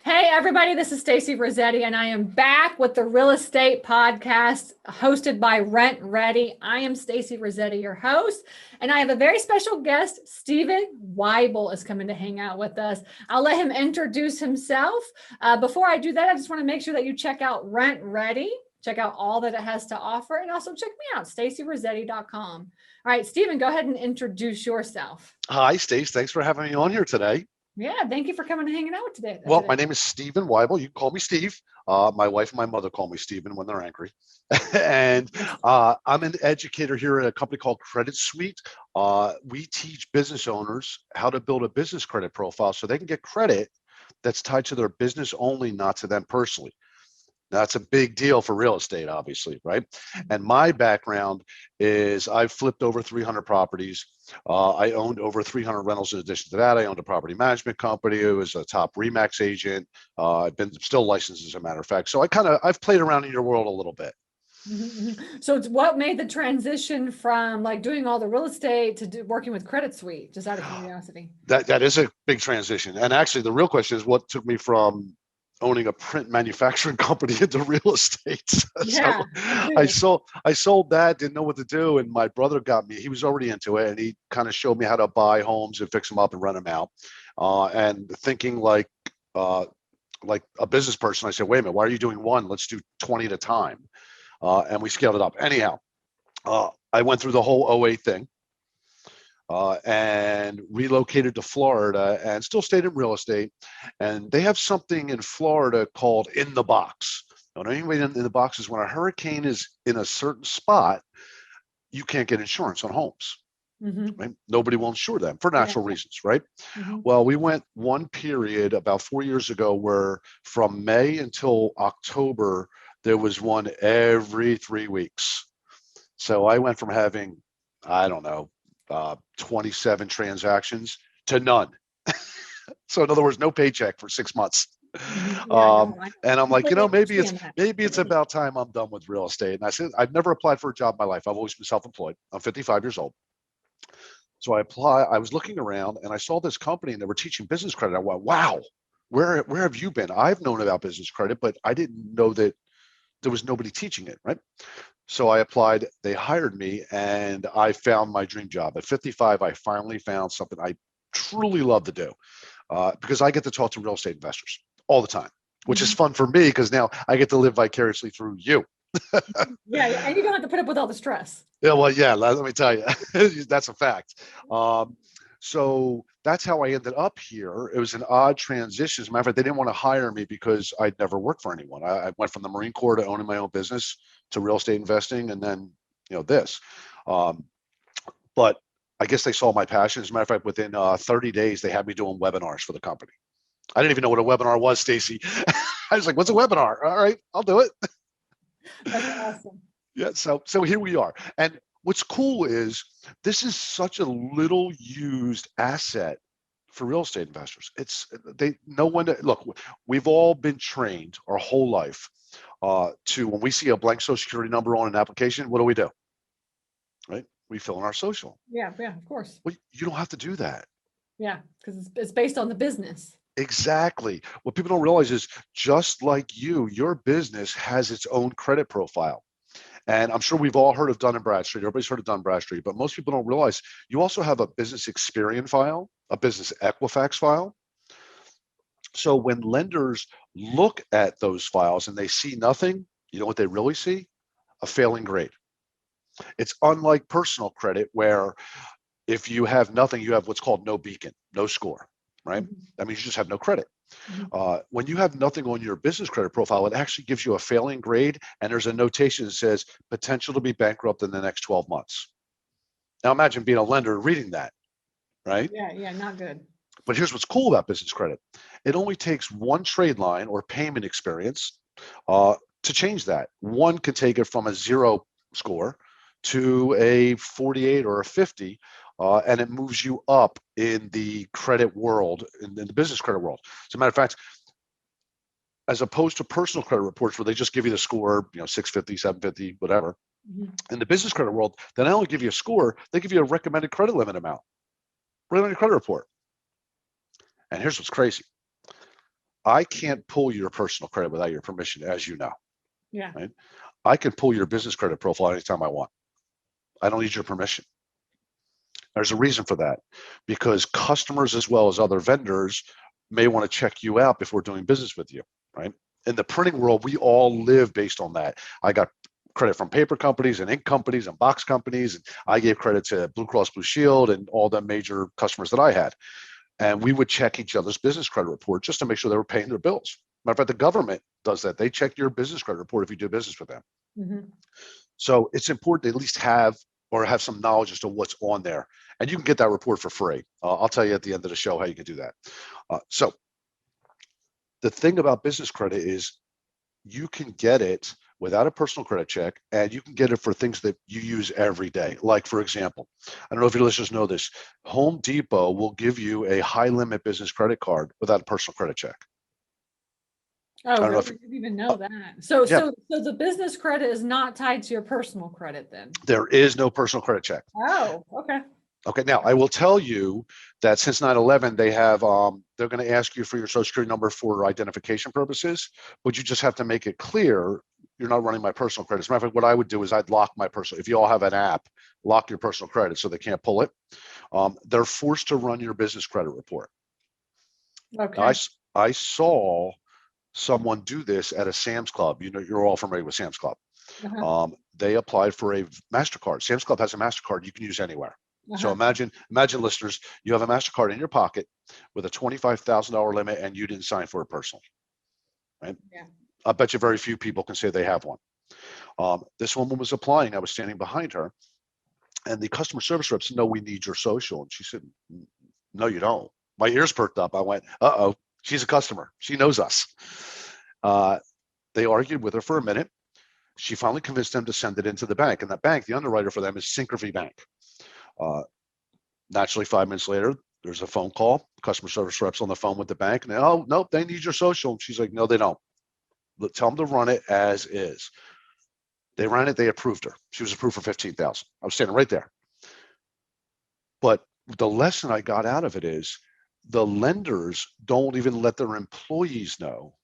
Hey, everybody, this is Stacy Rossetti, and I am back with the Real Estate Podcast hosted by RentRedi. I am Stacy Rossetti, your host, and I have a very special guest. Steven Weibel is coming to hang out with us. I'll let him introduce himself. Before I do that, I just want to make sure that you check out RentRedi. Check out all that it has to offer, and also check me out, stacyrossetti.com. All right, Steven, go ahead and introduce yourself. Hi, Stace. Thanks for having me on here today. Yeah, thank you for coming and hanging out with today. Well, my name is Stephen Weibel. You can call me Steve. My wife and my mother call me Stephen when they're angry. And I'm an educator here at a company called Credit Suite. We teach business owners how to build a business credit profile so they can get credit that's tied to their business only, not to them personally. That's a big deal for real estate, obviously, right? And my background is I've flipped over 300 properties. I owned over 300 rentals in addition to that. I owned a property management company. I was a top RE/MAX agent. I've been still licensed, as a matter of fact. So I've played around in your world a little bit. So it's what made the transition from like doing all the real estate to working with Credit Suite, just out of curiosity? That is a big transition. And actually, the real question is what took me from owning a print manufacturing company into real estate. Yeah, So I sold that, didn't know what to do. And my brother got me, he was already into it. And he kind of showed me how to buy homes and fix them up and rent them out. And thinking like a business person, I said, wait a minute, why are you doing one? Let's do 20 at a time. And we scaled it up. Anyhow, I went through the whole '08 thing. And relocated to Florida and still stayed in real estate. And they have something in Florida called in the box. Now, anyway, in the box is when a hurricane is in a certain spot, you can't get insurance on homes. Right? Nobody will insure them for natural reasons, right? Well, we went one period about 4 years ago where from May until October, there was one every 3 weeks. So I went from having, I don't know, 27 transactions to none. So in other words, no paycheck for 6 months. And I'm like, maybe it's about time I'm done with real estate. And I said, I've never applied for a job in my life. I've always been self-employed. I'm 55 years old. So I was looking around and I saw this company and they were teaching business credit. I went, wow, where have you been? I've known about business credit, but I didn't know that there was nobody teaching it, right? So I applied, they hired me, and I found my dream job. At 55, I finally found something I truly love to do because I get to talk to real estate investors all the time, which is fun for me because now I get to live vicariously through you. Yeah, and you don't have to put up with all the stress. Yeah, well, yeah, let me tell you, that's a fact. So that's how I ended up here. It was an odd transition. As a matter of fact, they didn't want to hire me because I'd never worked for anyone. I went from the Marine Corps to owning my own business to real estate investing, and then this. But I guess they saw my passion. As a matter of fact, within 30 days, they had me doing webinars for the company. I didn't even know what a webinar was, Stacy. I was like, "What's a webinar?" All right, I'll do it. That's awesome. Yeah. So here we are, and what's cool is this is such a little used asset for real estate investors. Look, we've all been trained our whole life to when we see a blank social security number on an application, what do? Right? We fill in our social. Yeah, of course. Well, you don't have to do that. Yeah, because it's based on the business. Exactly. What people don't realize is just like your business has its own credit profile. And I'm sure we've all heard of Dun & Bradstreet. Everybody's heard of Dun & Bradstreet, but most people don't realize you also have a business Experian file, a business Equifax file. So when lenders look at those files and they see nothing, you know what they really see? A failing grade. It's unlike personal credit where if you have nothing, you have what's called no beacon, no score, right? That means you just have no credit. When you have nothing on your business credit profile, it actually gives you a failing grade, and there's a notation that says potential to be bankrupt in the next 12 months. Now imagine being a lender reading that, right? Yeah, not good. But here's what's cool about business credit. It only takes one trade line or payment experience to change that. One could take it from a 0 score to a 48 or a 50, and it moves you up in the credit world, in the business credit world. As a matter of fact, as opposed to personal credit reports where they just give you the score, 650, 750, whatever. In the business credit world, they not only give you a score, they give you a recommended credit limit amount, recommended credit report. And here's what's crazy. I can't pull your personal credit without your permission, as you know. Yeah. Right? I can pull your business credit profile anytime I want. I don't need your permission. There's a reason for that, because customers as well as other vendors may want to check you out before doing business with you, right? In the printing world, we all live based on that. I got credit from paper companies and ink companies and box companies, and I gave credit to Blue Cross Blue Shield and all the major customers that I had. And we would check each other's business credit report just to make sure they were paying their bills. Matter of fact, the government does that. They check your business credit report if you do business with them. Mm-hmm. So it's important to at least have some knowledge as to what's on there. And you can get that report for free. I'll tell you at the end of the show how you can do that. So the thing about business credit is you can get it without a personal credit check, and you can get it for things that you use every day. Like, for example, I don't know if your listeners know this, Home Depot will give you a high limit business credit card without a personal credit check. Oh, really? I didn't even know that. So the business credit is not tied to your personal credit then? There is no personal credit check. Oh, okay. Okay, now I will tell you that since 9/11, they have they're going to ask you for your social security number for identification purposes, but you just have to make it clear you're not running my personal credit. As a matter of fact, what I would do is I'd lock my personal. If you all have an app, lock your personal credit so they can't pull it. They're forced to run your business credit report. Okay. Now, I saw someone do this at a Sam's Club. You know, you're all familiar with Sam's Club. Uh-huh. They applied for a MasterCard. Sam's Club has a MasterCard you can use anywhere. So imagine listeners, you have a MasterCard in your pocket with a $25,000 limit and you didn't sign for it personally, right? Yeah. I bet you very few people can say they have one. This woman was applying. I was standing behind her, and the customer service rep said, "No, we need your social." And she said, "No, you don't." My ears perked up. I went, "Uh-oh, she's a customer. She knows us." They argued with her for a minute. She finally convinced them to send it into the bank. And that bank, the underwriter for them is Synchrony Bank. Naturally, 5 minutes later, there's a phone call. Customer service reps on the phone with the bank. And they, "Oh, nope, they need your social." And she's like, "No, they don't. Tell them to run it as is." They ran it. They approved her. She was approved for $15,000. I was standing right there. But the lesson I got out of it is the lenders don't even let their employees know,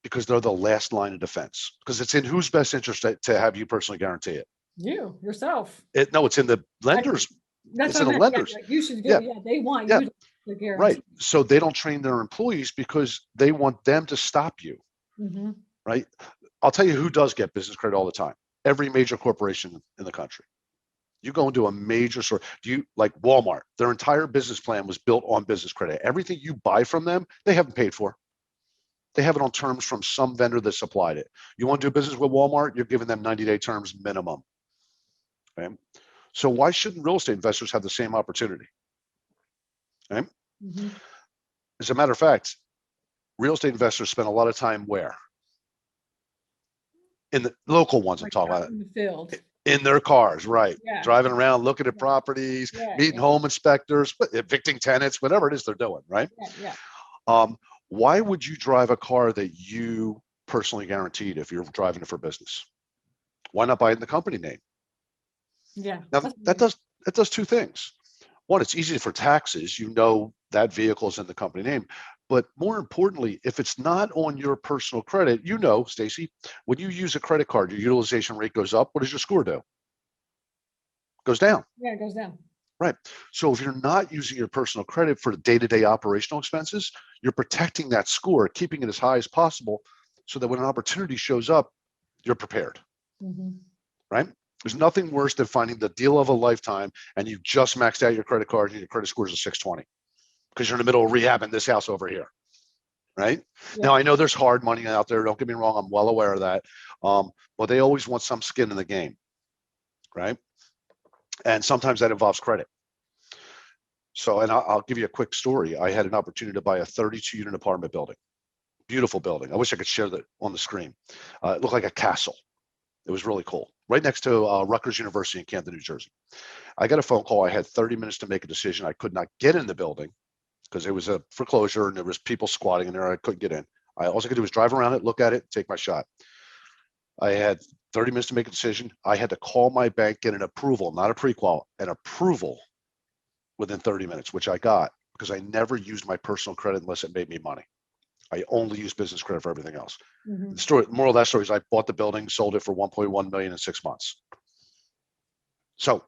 because they're the last line of defense, because it's in whose best interest to have you personally guarantee it? You, yourself. No, it's in the lenders. That's it's in the lenders. Yeah, you should do. Yeah, they want you to guarantee. Right. So they don't train their employees because they want them to stop you. Mm-hmm. Right. I'll tell you who does get business credit all the time. Every major corporation in the country. You go into a major store, like Walmart, their entire business plan was built on business credit. Everything you buy from them, they haven't paid for. They have it on terms from some vendor that supplied it. You want to do business with Walmart, you're giving them 90-day terms minimum. Okay? So why shouldn't real estate investors have the same opportunity? Okay? Mm-hmm. As a matter of fact, real estate investors spend a lot of time where? In the local ones, I'm talking about. In the field. In their cars, right? Yeah. Driving around, looking at properties, meeting home inspectors, evicting tenants, whatever it is they're doing, right? Yeah. Why would you drive a car that you personally guaranteed if you're driving it for business? Why not buy it in the company name? Yeah. Now that does two things. One, it's easy for taxes. You know that vehicle is in the company name. But more importantly, if it's not on your personal credit, you know, Stacy, when you use a credit card, your utilization rate goes up. What does your score do? Goes down. Yeah, it goes down. Right. So if you're not using your personal credit for day-to-day operational expenses, you're protecting that score, keeping it as high as possible so that when an opportunity shows up, you're prepared. Mm-hmm. Right? There's nothing worse than finding the deal of a lifetime and you just maxed out your credit card and your credit score is a 620 because you're in the middle of rehabbing this house over here. Right? Yeah. Now, I know there's hard money out there. Don't get me wrong. I'm well aware of that. But they always want some skin in the game. Right? And sometimes that involves credit. So, and I'll give you a quick story. I had an opportunity to buy a 32-unit apartment building. Beautiful building. I wish I could share that on the screen. It looked like a castle. It was really cool. Right next to Rutgers University in Camden, New Jersey. I got a phone call. I had 30 minutes to make a decision. I could not get in the building because it was a foreclosure and there was people squatting in there. I couldn't get in. All I could do was drive around it, look at it, take my shot. I had 30 minutes to make a decision. I had to call my bank, get an approval, not a pre-qual, an approval within 30 minutes, which I got because I never used my personal credit unless it made me money. I only use business credit for everything else. Mhm. The story, moral of that story is I bought the building, sold it for 1.1 million in 6 months. So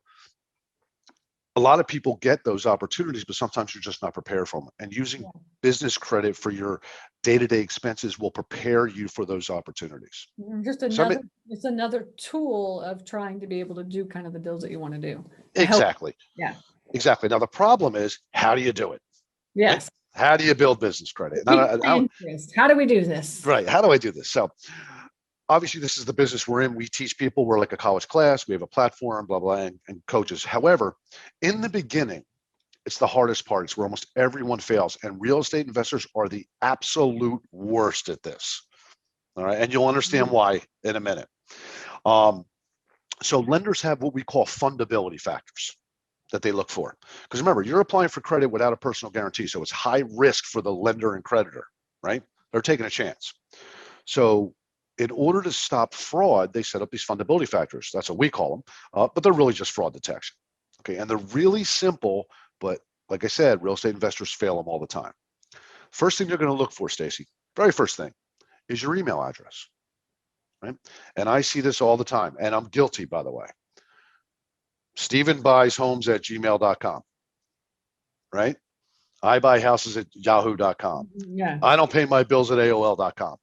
a lot of people get those opportunities, but sometimes you're just not prepared for them. And using Yeah. business credit for your day-to-day expenses will prepare you for those opportunities. Just another, it's another tool of trying to be able to do kind of the deals that you want to do. Exactly. Yeah. Exactly. Now the problem is, how do you do it? Right? Yes. How do you build business credit? How do we do this? Right. How do I do this? So obviously this is the business we're in. We teach people. We're like a college class. We have a platform, blah, blah, and coaches. However, in the beginning, it's the hardest part. It's where almost everyone fails. And real estate investors are the absolute worst at this. All right. And you'll understand why in a minute. So lenders have what we call fundability factors that they look for. Because remember, you're applying for credit without a personal guarantee. So it's high risk for the lender and creditor, right? They're taking a chance. So in order to stop fraud, they set up these fundability factors. That's what we call them, but they're really just fraud detection. Okay, and they're really simple, but like I said, real estate investors fail them all the time. First thing you're going to look for, Stacy, very first thing, is your email address, right? And I see this all the time, and I'm guilty, by the way. StephenBuysHomes@gmail.com, right? I buy houses at yahoo.com. Yeah. I don't pay my bills at AOL.com.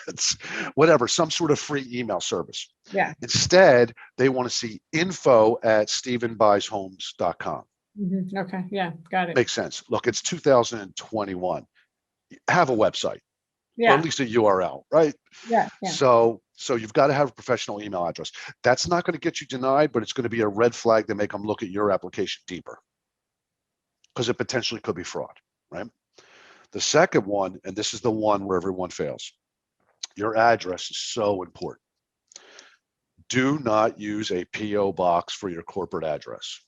It's whatever, some sort of free email service. Yeah. Instead, they want to see info@StephenBuysHomes.com. Okay. Yeah. Got it. Makes sense. Look, it's 2021. Have a website, or Yeah. at least a URL, right? Yeah. Yeah. So you've got to have a professional email address. That's not going to get you denied, but it's going to be a red flag to make them look at your application deeper, because it potentially could be fraud, right? The second one, and this is the one where everyone fails, your address is so important. Do not use a PO box for your corporate address.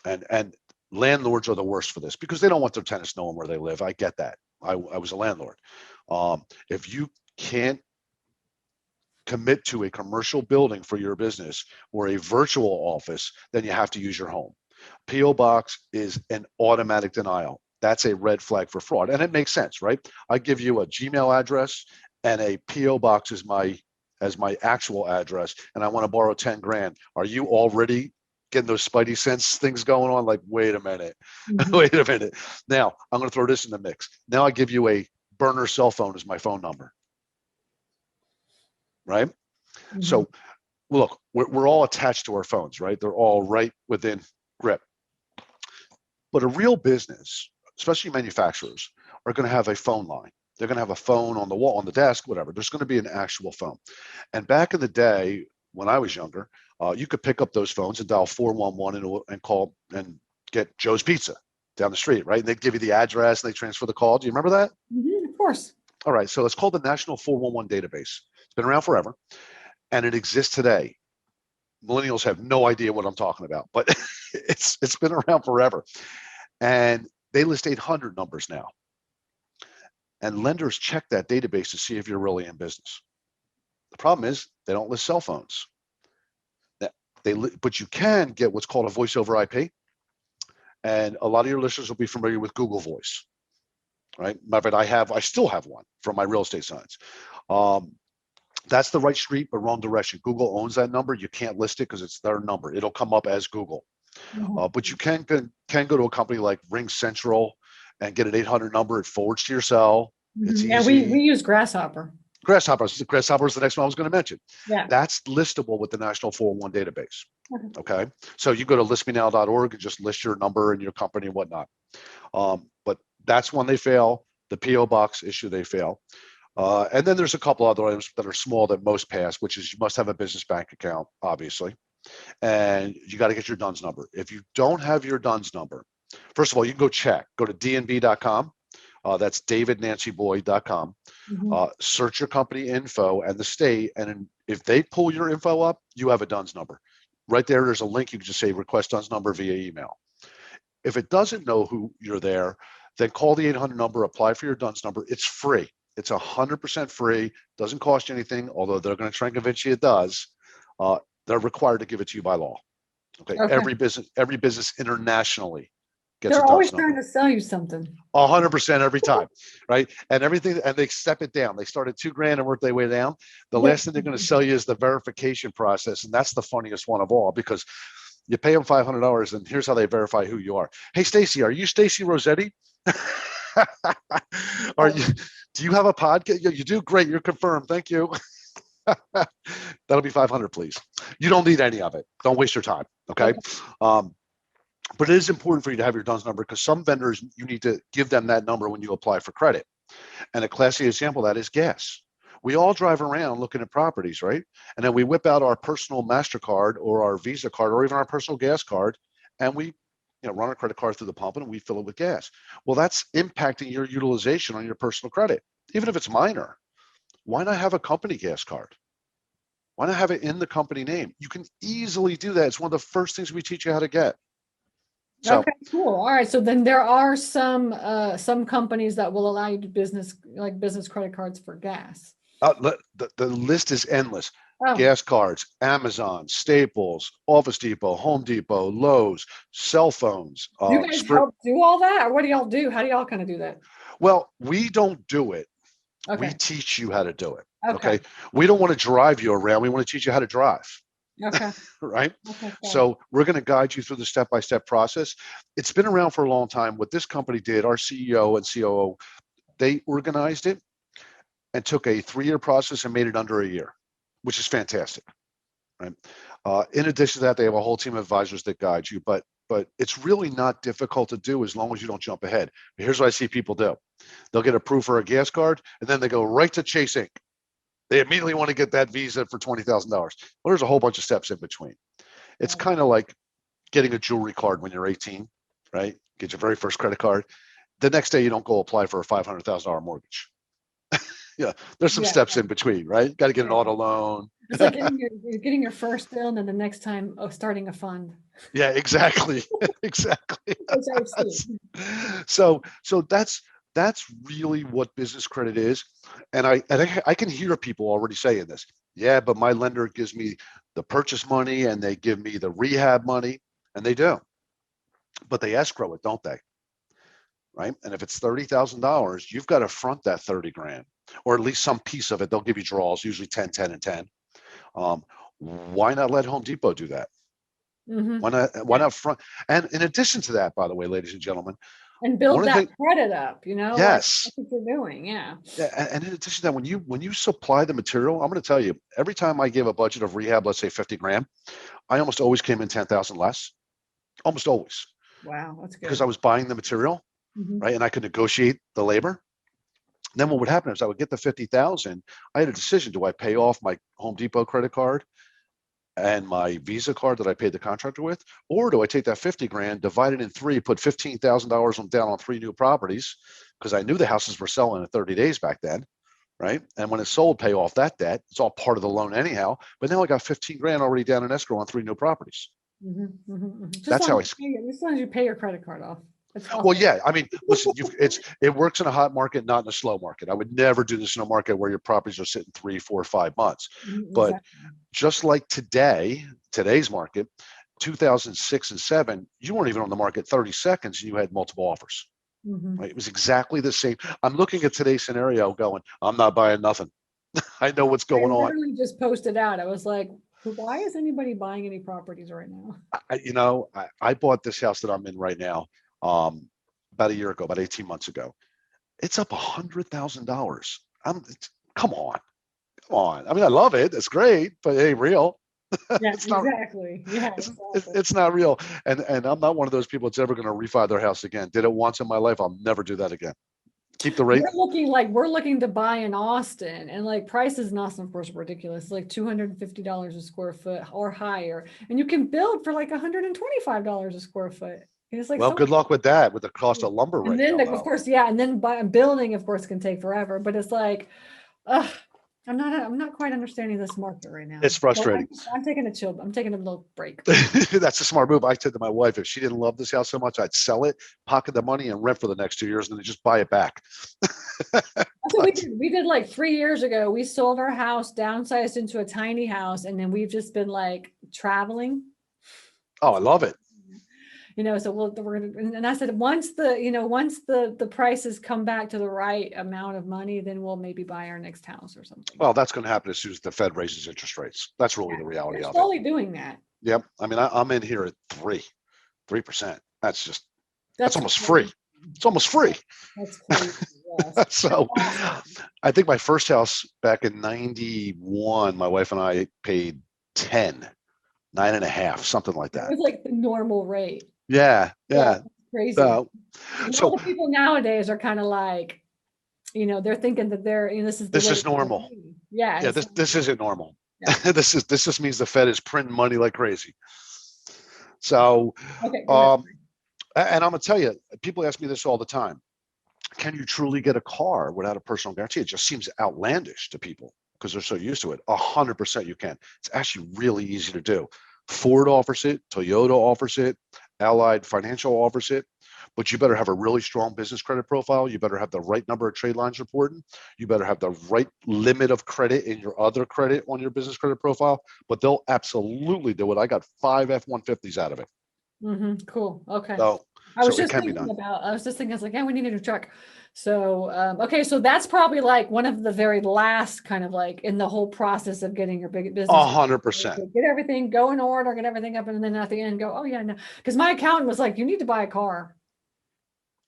And landlords are the worst for this because they don't want their tenants knowing where they live. I get that. I was a landlord. If you can't commit to a commercial building for your business or a virtual office, then you have to use your home. PO box is an automatic denial. That's a red flag for fraud. And it makes sense, right? I give you a Gmail address and a PO box as my actual address, and I want to borrow 10 grand. Are you already getting those spidey sense things going on? Like, wait a minute, wait a minute. Now I'm going to throw this in the mix. Now I give you a burner cell phone as my phone number, right? So look, we're all attached to our phones, right? They're all right within grip. But a real business, especially manufacturers, are going to have a phone line. They're going to have a phone on the wall, on the desk, whatever. There's going to be an actual phone. And back in the day, when I was younger, you could pick up those phones and dial 411 and call and get Joe's Pizza down the street, right? And they'd give you the address and they transfer the call. Do you remember that? Of course. All right. So it's called the National 411 Database. It's been around forever, and it exists today. Millennials have no idea what I'm talking about, but it's been around forever. And they list 800 numbers now. And lenders check that database to see if you're really in business. The problem is they don't list cell phones. But you can get what's called a voice over IP. And a lot of your listeners will be familiar with Google Voice, right? Matter of fact, I still have one from my real estate signs. That's the right street, but wrong direction. Google owns that number. You can't list it because it's their number. It'll come up as Google. But you can go to a company like Ring Central and get an 800 number. It forwards to your cell. It's easy. Yeah, we use Grasshopper. Grasshopper is the next one I was going to mention. Yeah. That's listable with the National 411 database. Okay. So you go to listmenow.org and just list your number and your company and whatnot. But that's when they fail. The PO box issue, they fail. And then there's a couple other items that are small that most pass, which is you must have a business bank account, obviously. And you got to get your DUNS number. If you don't have your DUNS number, first of all, you can go check. Go to dnb.com. That's davidnancyboy.com. Search your company info and the state. And if they pull your info up, you have a DUNS number. Right there, there's a link. You can just say request DUNS number via email. If it doesn't know who you're there, then call the 800 number, apply for your DUNS number. It's free. It's 100% free. Doesn't cost you anything, although they're going to try and convince you it does. They're required to give it to you by law. Okay. Every business internationally gets They're a always DUNS number. trying to sell you something. 100% every time, right? And everything, and they step it down. They start at $2,000 and work their way down. The last thing they're going to sell you is the verification process, and that's the funniest one of all, because you pay them $500, and here's how they verify who you are. Hey, Stacy, are you Stacy Rossetti? Are you? Do you have a podcast? Yeah, you do. Great, you're confirmed. Thank you. That'll be 500, please. You don't need any of it. Don't waste your time. Okay. But it is important for you to have your DUNS number, because some vendors, you need to give them that number when you apply for credit. And a classic example of that is gas. We all drive around looking at properties, right? And then we whip out our personal MasterCard or our Visa card or even our personal gas card, and we run our credit card through the pump and we fill it with gas. Well, that's impacting your utilization on your personal credit, even if it's minor. Why not have a company gas card? Why not have it in the company name? You can easily do that. It's one of the first things we teach you how to get. So, okay, cool. All right. So then there are some companies that will allow you to business credit cards for gas. the list is endless. Oh. Gas cards, Amazon, Staples, Office Depot, Home Depot, Lowe's, cell phones. Do you guys help do all that, or what do y'all do? How do y'all kind of do that? Well, we don't do it. Okay. We teach you how to do it. Okay. We don't want to drive you around. We want to teach you how to drive. Okay. Right. Okay, so we're going to guide you through the step-by-step process. It's been around for a long time. What this company did, our CEO and COO, they organized it and took a 3-year process and made it under a year, which is fantastic. Right. In addition to that, they have a whole team of advisors that guide you, but it's really not difficult to do as long as you don't jump ahead. Here's what I see people do. They'll get approved for a gas card, and then they go right to Chase Inc. They immediately want to get that Visa for $20,000. Well, there's a whole bunch of steps in between. It's kind of like getting a jewelry card when you're 18, right? Get your very first credit card. The next day, you don't go apply for a $500,000 mortgage. There's some steps in between, right? Got to get an auto loan. It's like getting your first bill, and then the next time starting a fund. Yeah, exactly. Exactly. So that's really what business credit is. And I can hear people already saying this. Yeah, but my lender gives me the purchase money and they give me the rehab money, and they do. But they escrow it, don't they? Right? And if it's $30,000, you've got to front that 30 grand, or at least some piece of it. They'll give you draws, usually 10, 10, and 10. Why not let Home Depot do that? Mm-hmm. Why not front? And in addition to that, by the way, ladies and gentlemen, and build that credit up, yes, like, that's what you're doing. Yeah. And in addition to that, when you supply the material, I'm going to tell you, every time I gave a budget of rehab, let's say 50 grand, I almost always came in 10,000 less. Almost always. Wow, that's good. Because I was buying the material, right? And I could negotiate the labor. Then what would happen is I would get the 50,000. I had a decision: do I pay off my Home Depot credit card and my Visa card that I paid the contractor with, or do I take that 50 grand, divide it in 3, put $15,000 down on 3 new properties, because I knew the houses were selling in 30 days back then, right? And when it's sold, pay off that debt. It's all part of the loan anyhow. But now I got 15 grand already down in escrow on 3 new properties. That's how as long as you pay your credit card off. Well, yeah. I mean, listen, it works in a hot market, not in a slow market. I would never do this in a market where your properties are sitting 3, 4, 5 months. But just like today's market, 2006 and 2007, you weren't even on the market 30 seconds and you had multiple offers. Right? It was exactly the same. I'm looking at today's scenario going, I'm not buying nothing. I know what's going on. I literally just posted out. I was like, why is anybody buying any properties right now? I bought this house that I'm in right now. About a year ago, about 18 months ago. It's up $100,000. Come on. I mean, I love it. It's great, but it ain't real. Yeah, exactly. It's not real. And I'm not one of those people that's ever going to refi their house again. Did it once in my life. I'll never do that again. Keep the rate. We're looking to buy in Austin, and like prices in Austin, of course, are ridiculous. Like $250 a square foot or higher. And you can build for like $125 a square foot. It's like, well, good luck with that, with the cost of lumber right now. And then, of course, and then building, of course, can take forever. But it's like, I'm not quite understanding this market right now. It's frustrating. So I'm taking a little break. That's a smart move. I said to my wife, if she didn't love this house so much, I'd sell it, pocket the money, and rent for the next 2 years, and then just buy it back. That's what we did like 3 years ago. We sold our house, downsized into a tiny house, and then we've just been like traveling. Oh, I love it. So we're gonna, and I said, once the prices come back to the right amount of money, then we'll maybe buy our next house or something. Well, that's going to happen as soon as the Fed raises interest rates. That's really the reality They're of it. slowly doing that. Yep. I mean, I'm in here at 3%. That's almost crazy. free. It's almost free. That's crazy. Yes. So Awesome. I think my first house back in 91, my wife and I paid 9.5, something like It that. was like the normal rate. Yeah. Crazy. So all the people nowadays are kind of like, they're thinking that this is normal. Yeah. This isn't normal. Yeah. This just means the Fed is printing money like crazy. So, okay, and I'm gonna tell you, people ask me this all the time. Can you truly get a car without a personal guarantee? It just seems outlandish to people because they're so used to it. 100% you can. It's actually really easy to do. Ford offers it, Toyota offers it, Allied Financial offers it, but you better have a really strong business credit profile. You better have the right number of trade lines reporting. You better have the right limit of credit in your other credit on your business credit profile, but they'll absolutely do it. I got 5 F-150s out of it. Cool. Okay. So I was it just can be thinking done. I was like, yeah, we need a new truck. So, okay. So that's probably like one of the very last kind of like in the whole process of getting your big business. 100%. Get everything, go in order, get everything up. And then at the end go, oh yeah, no. Because my accountant was like, you need to buy a car.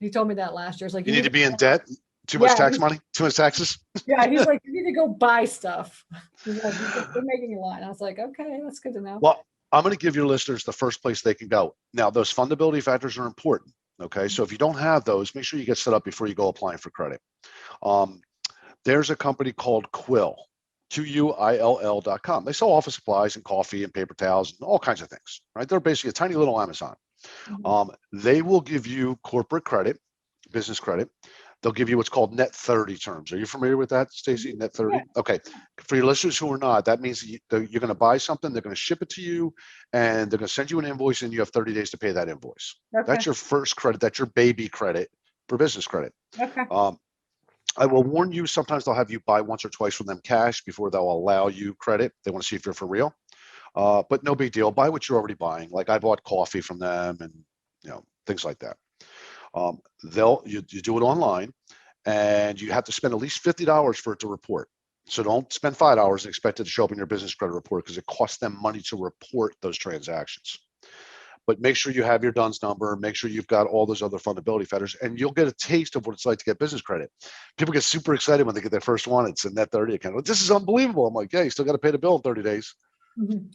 He told me that last year. It's like, you need to be in debt. Too much tax money, too much taxes. Yeah, he's like, you need to go buy stuff. He's like, they're making a lot. I was like, okay, that's good to know. Well, I'm going to give your listeners the first place they can go. Now, those fundability factors are important. Okay, so if you don't have those, make sure you get set up before you go applying for credit. There's a company called Quill, QUILL.com. They sell office supplies and coffee and paper towels and all kinds of things, right? They're basically a tiny little Amazon. They will give you corporate credit, business credit. They'll give you what's called net 30 terms. Are you familiar with that, Stacy? Net 30? Yeah. Okay. For your listeners who are not, that means you're going to buy something, they're going to ship it to you, and they're going to send you an invoice, and you have 30 days to pay that invoice. Okay. That's your first credit. That's your baby credit for business credit. Okay. I will warn you, sometimes they'll have you buy once or twice from them cash before they'll allow you credit. They want to see if you're for real. But no big deal. Buy what you're already buying. Like I bought coffee from them and things like that. You do it online, and you have to spend at least $50 for it to report. So don't spend $5 and expect it to show up in your business credit report because it costs them money to report those transactions. But make sure you have your DUNS number, make sure you've got all those other fundability factors, and you'll get a taste of what it's like to get business credit. People get super excited when they get their first one. It's a net 30 account. This is unbelievable. I'm like, yeah, you still got to pay the bill in 30 days.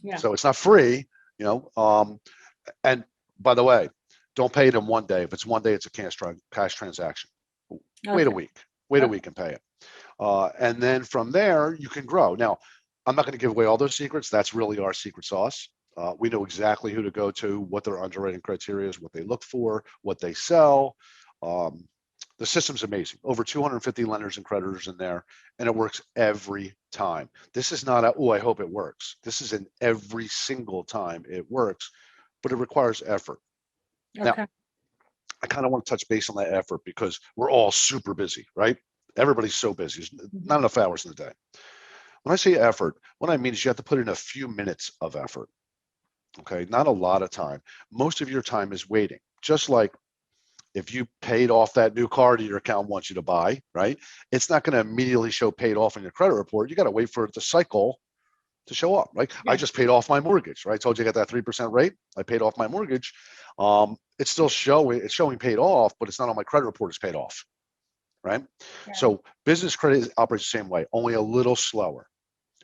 Yeah. So it's not free, and by the way, don't pay it in one day. If it's one day, it's a cash transaction. Okay. Wait a week and pay it. And then from there, you can grow. Now, I'm not going to give away all those secrets. That's really our secret sauce. We know exactly who to go to, what their underwriting criteria is, what they look for, what they sell. The system's amazing. Over 250 lenders and creditors in there, and it works every time. This is not I hope it works. This is in every single time it works, but it requires effort. Okay. Now, I kind of want to touch base on that effort because we're all super busy, right? Everybody's so busy. There's not enough hours in the day. When I say effort, what I mean is you have to put in a few minutes of effort. Okay, not a lot of time. Most of your time is waiting. Just like if you paid off that new car that your account wants you to buy, right? It's not going to immediately show paid off in your credit report. You got to wait for it to cycle to show up, right? Yeah. I just paid off my mortgage, right? I told you I got that 3% rate. I paid off my mortgage. It's still showing paid off, but it's not on my credit report. It's paid off, right? Yeah. So business credit operates the same way, only a little slower.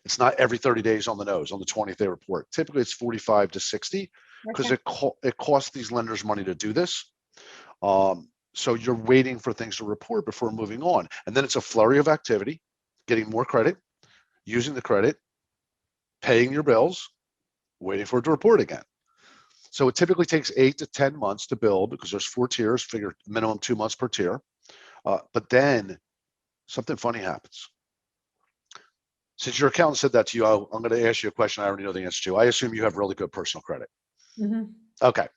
It's not every 30 days on the nose on the 20th day report. Typically, it's 45 to 60 because it costs these lenders money to do this. So you're waiting for things to report before moving on, and then it's a flurry of activity, getting more credit, using the credit, paying your bills, waiting for it to report again. So it typically takes 8 to 10 months to build because there's 4 tiers, figure minimum 2 months per tier. But then something funny happens. Since your accountant said that to you, I'm going to ask you a question I already know the answer to. I assume you have really good personal credit. Mm-hmm. Okay.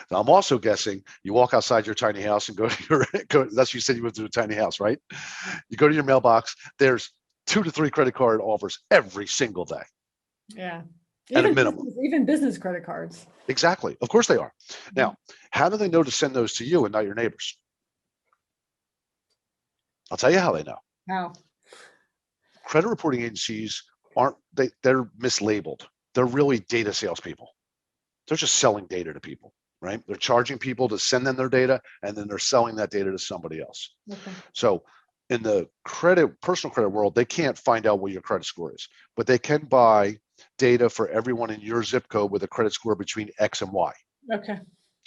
Now, I'm also guessing you walk outside your tiny house and go to that's what you said you went to a tiny house, right? You go to your mailbox. There's 2 to 3 credit card offers every single day. Yeah. at a minimum. Even business credit cards. Exactly. Of course they are. Now, how do they know to send those to you and not your neighbors? I'll tell you how they know. How? Credit reporting agencies they're mislabeled. They're really data salespeople. They're just selling data to people, right? They're charging people to send them their data, and then they're selling that data to somebody else. Okay. So in the personal credit world, they can't find out what your credit score is, but they can buy data for everyone in your zip code with a credit score between X and Y. Okay.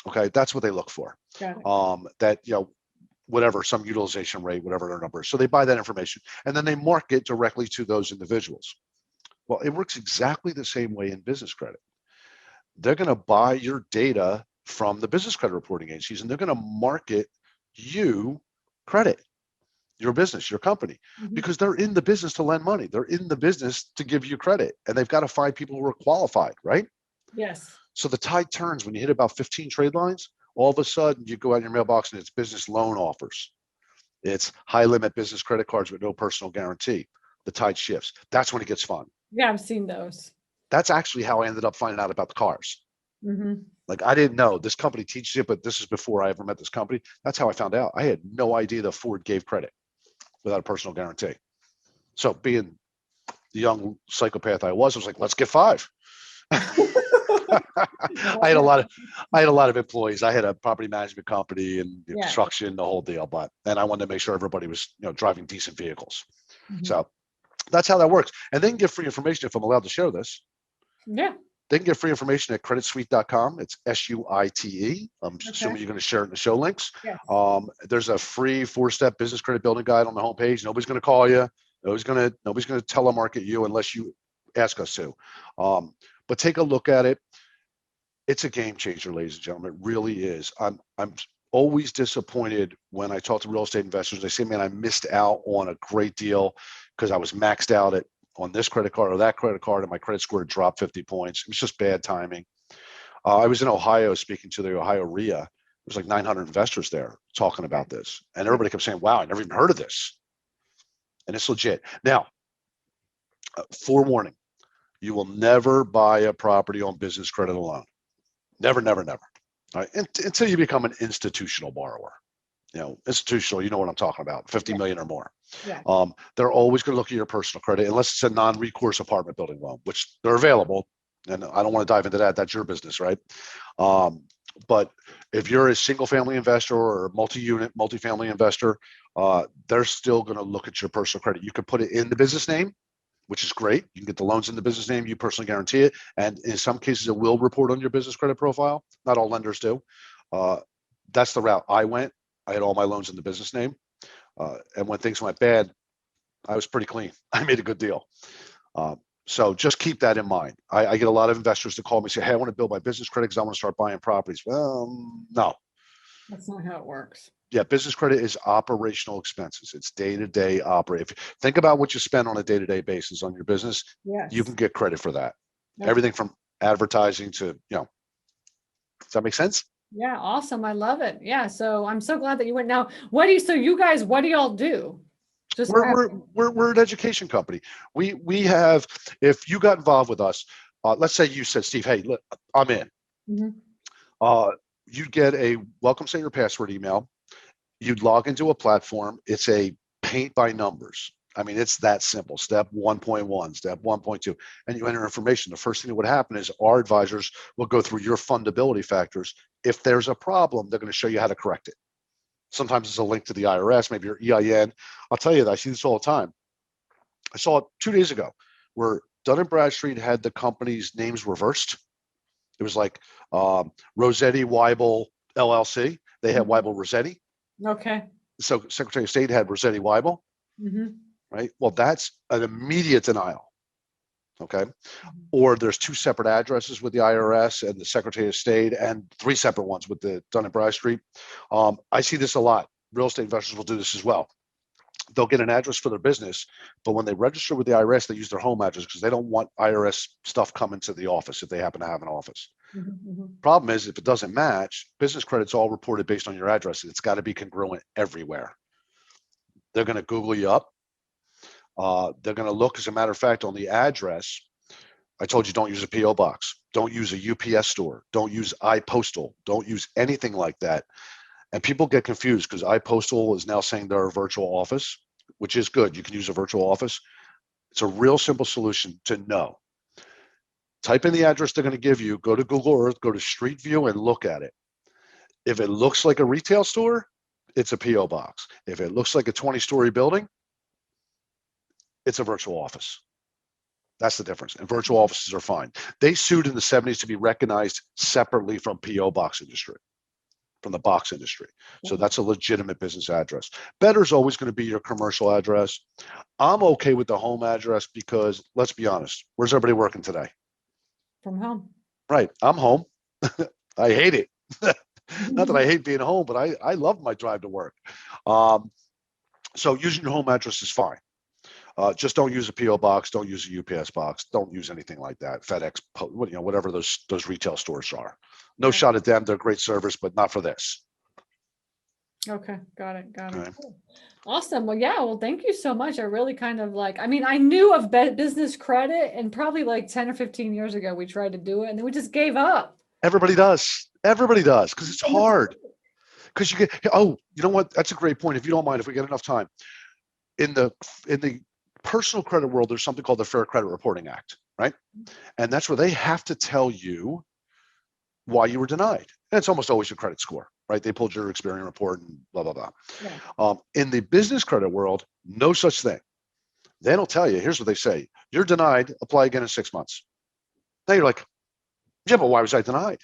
Okay, that's what they look for. Got it. That, whatever, some utilization rate, whatever their number is. So they buy that information and then they market directly to those individuals. Well, it works exactly the same way in business credit. They're going to buy your data from the business credit reporting agencies, and they're going to market you credit, your business, your company, because they're in the business to lend money. They're in the business to give you credit, and they've got to find people who are qualified, right? Yes. So the tide turns when you hit about 15 trade lines. All of a sudden, you go out in your mailbox and it's business loan offers. It's high limit business credit cards with no personal guarantee. The tide shifts. That's when it gets fun. Yeah, I've seen those. That's actually how I ended up finding out about the cars. Like, I didn't know this company teaches it, but this is before I ever met this company. That's how I found out. I had no idea that Ford gave credit without a personal guarantee. So being the young psychopath I was like, let's get 5. I had a lot of employees. I had a property management company and construction, the whole deal. And I wanted to make sure everybody was, driving decent vehicles. So that's how that works. And they can get free information if I'm allowed to show this. Yeah. They can get free information at creditsuite.com. It's SUITE. I'm assuming you're going to share it in the show links. Yes. There's a free 4-step business credit building guide on the homepage. Nobody's going to call you. Nobody's going to telemarket you unless you ask us to. But take a look at it. It's a game changer, ladies and gentlemen. It really is. I'm always disappointed when I talk to real estate investors. They say, man, I missed out on a great deal because I was maxed out on this credit card or that credit card, and my credit score dropped 50 points. It was just bad timing. I was in Ohio speaking to the Ohio RIA. There's like 900 investors there talking about this. And everybody kept saying, wow, I never even heard of this. And it's legit. Now, forewarning, you will never buy a property on business credit alone. Never, never, never. All right? Until you become an institutional borrower. Institutional, you know what I'm talking about, 50 million or more. Yeah. They're always going to look at your personal credit unless it's a non-recourse apartment building loan, which they're available. And I don't want to dive into that. That's your business, right? But if you're a single family investor or a multi-unit, multifamily investor, they're still going to look at your personal credit. You can put it in the business name, which is great. You can get the loans in the business name. You personally guarantee it. And in some cases, it will report on your business credit profile. Not all lenders do. That's the route I went. I had all my loans in the business name. And when things went bad, I was pretty clean. I made a good deal. So just keep that in mind. I get a lot of investors to call me and say, hey, I want to build my business credit because I want to start buying properties. Well, no. That's not how it works. Yeah, business credit is operational expenses. It's day-to-day operate. Think about what you spend on a day-to-day basis on your business. Yes. You can get credit for that. Okay. Everything from advertising to, does that make sense? Yeah, awesome. I love it. Yeah. So I'm so glad that you went. Now, what do y'all do? We're an education company. We have, if you got involved with us, let's say you said, Steve, hey, look, I'm in. You'd get a welcome set your password email. You'd log into a platform. It's a paint by numbers. I mean, it's that simple. Step 1.1, step 1.2, and you enter information. The first thing that would happen is our advisors will go through your fundability factors. If there's a problem, they're going to show you how to correct it. Sometimes it's a link to the IRS, maybe your EIN. I'll tell you that I see this all the time. I saw it 2 days ago where Dun & Bradstreet had the company's names reversed. It was like Rossetti Weibel LLC. They had Weibel Rossetti. Okay. So Secretary of State had Rossetti Weibel. Right. Well, that's an immediate denial. Okay. Or there's 2 separate addresses with the IRS and the Secretary of State and 3 separate ones with the Dun & Bradstreet. I see this a lot. Real estate investors will do this as well. They'll get an address for their business, but when they register with the IRS, they use their home address because they don't want IRS stuff coming to the office if they happen to have an office. Problem is, if it doesn't match, business credit's all reported based on your address. It's got to be congruent everywhere. They're going to Google you up. They're going to look, as a matter of fact, on the address. I told you don't use a PO box, don't use a UPS store, don't use iPostal, don't use anything like that. And people get confused because iPostal is now saying they're a virtual office, which is good. You can use a virtual office. It's a real simple solution to know. Type in the address they're going to give you, go to Google Earth, go to Street View and look at it. If it looks like a retail store, it's a PO box. If it looks like a 20-story building, it's a virtual office. That's the difference. And virtual offices are fine. They sued in the 70s to be recognized separately from PO box industry, from the box industry. So that's a legitimate business address. Better is always going to be your commercial address. I'm okay with the home address because, let's be honest, where's everybody working today? From home. Right. I'm home. I hate it. Not that I hate being home, but I love my drive to work. So using your home address is fine. Just don't use a PO box. Don't use a UPS box. Don't use anything like that. FedEx, whatever those retail stores are. No shot at them. They're great service, but not for this. Okay, got it. Okay. Cool. Awesome. Well, yeah. Well, thank you so much. I really kind of I knew of business credit, and probably like 10 or 15 years ago, we tried to do it and then we just gave up. Everybody does. Everybody does, because it's hard. Because you get, you know what? That's a great point. If you don't mind, if we get enough time, in the personal credit world, there's something called the Fair Credit Reporting Act, right? And that's where they have to tell you why you were denied. And it's almost always your credit score, right? They pulled your Experian report and blah, blah, blah. Yeah. In the business credit world, no such thing. They don't tell you. Here's what they say. You're denied. Apply again in 6 months. Now you're like, yeah, but why was I denied?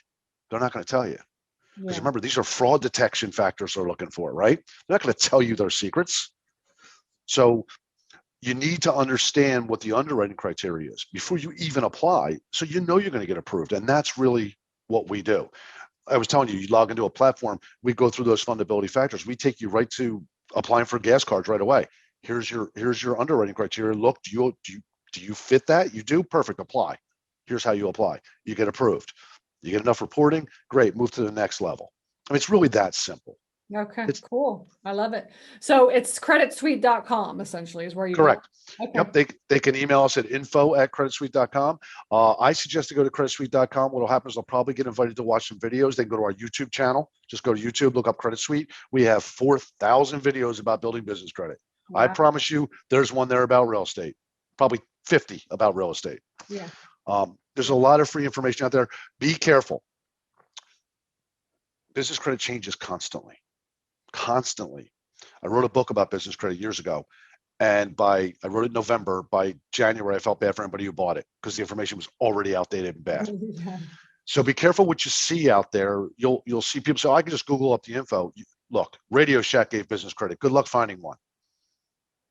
They're not going to tell you. Because remember, these are fraud detection factors they're looking for, right? They're not going to tell you their secrets. So you need to understand what the underwriting criteria is before you even apply, so you know you're going to get approved. And that's really what we do. I was telling you, you log into a platform, we go through those fundability factors. We take you right to applying for gas cards right away. Here's your underwriting criteria. Look, do you fit that? You do? Perfect. Apply. Here's how you apply. You get approved. You get enough reporting, great, move to the next level. I mean, it's really that simple. Okay, cool. I love it. So it's creditsuite.com essentially is where you correct. Go. Okay. Yep, they can email us at info@creditsuite.com. I suggest to go to creditsuite.com. What'll happen is they'll probably get invited to watch some videos. They can go to our YouTube channel. Just go to YouTube, look up Credit Suite. We have 4,000 videos about building business credit. Wow. I promise you, there's one there about real estate. Probably 50 about real estate. Yeah. There's a lot of free information out there. Be careful. Business credit changes constantly. I wrote a book about business credit years ago, and I wrote it in November. By January, I felt bad for anybody who bought it because the information was already outdated and bad. Yeah. So be careful what you see out there. You'll see people say, I can just Google up the info. Look, Radio Shack gave business credit. Good luck finding one.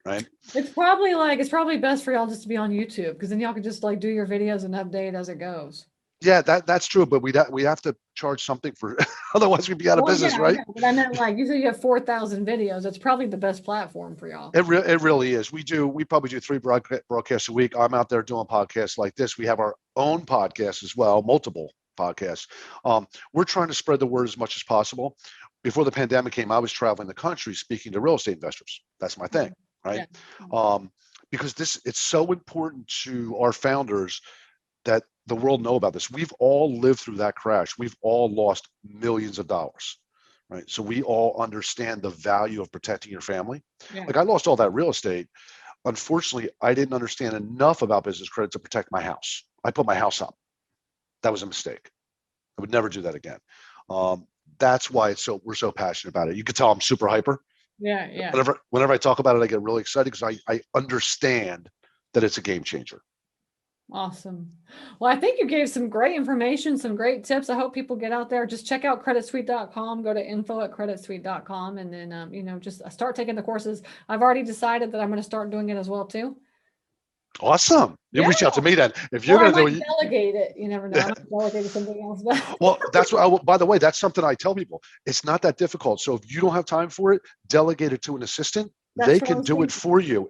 Right? It's probably best for y'all just to be on YouTube, because then y'all can just do your videos and update as it goes. Yeah, that's true, but we have to charge something for, otherwise we'd be out of business, right? But I meant you said you have 4,000 videos. It's probably the best platform for y'all. It really is. We probably do 3 broadcasts a week. I'm out there doing podcasts like this. We have our own podcast as well, multiple podcasts. We're trying to spread the word as much as possible. Before the pandemic came, I was traveling the country speaking to real estate investors. That's my thing, right? Yeah. Because it's so important to our founders that the world know about this. We've all lived through that crash. We've all lost millions of dollars, right? So we all understand the value of protecting your family. Yeah. I lost all that real estate. Unfortunately, I didn't understand enough about business credit to protect my house. I put my house up. That was a mistake. I would never do that again. That's why we're so passionate about it. You can tell I'm super hyper. Yeah. Whenever I talk about it, I get really excited because I understand that it's a game changer. Awesome. Well, I think you gave some great information, some great tips. I hope people get out there. Just check out creditsuite.com, go to info@creditsuite.com, and then, just start taking the courses. I've already decided that I'm going to start doing it as well too. Awesome. You reach out to me then. If you're going to do it, delegate it. You never know. I might delegate to something else. But well, that's what by the way, that's something I tell people. It's not that difficult. So if you don't have time for it, delegate it to an assistant. They can do it for you.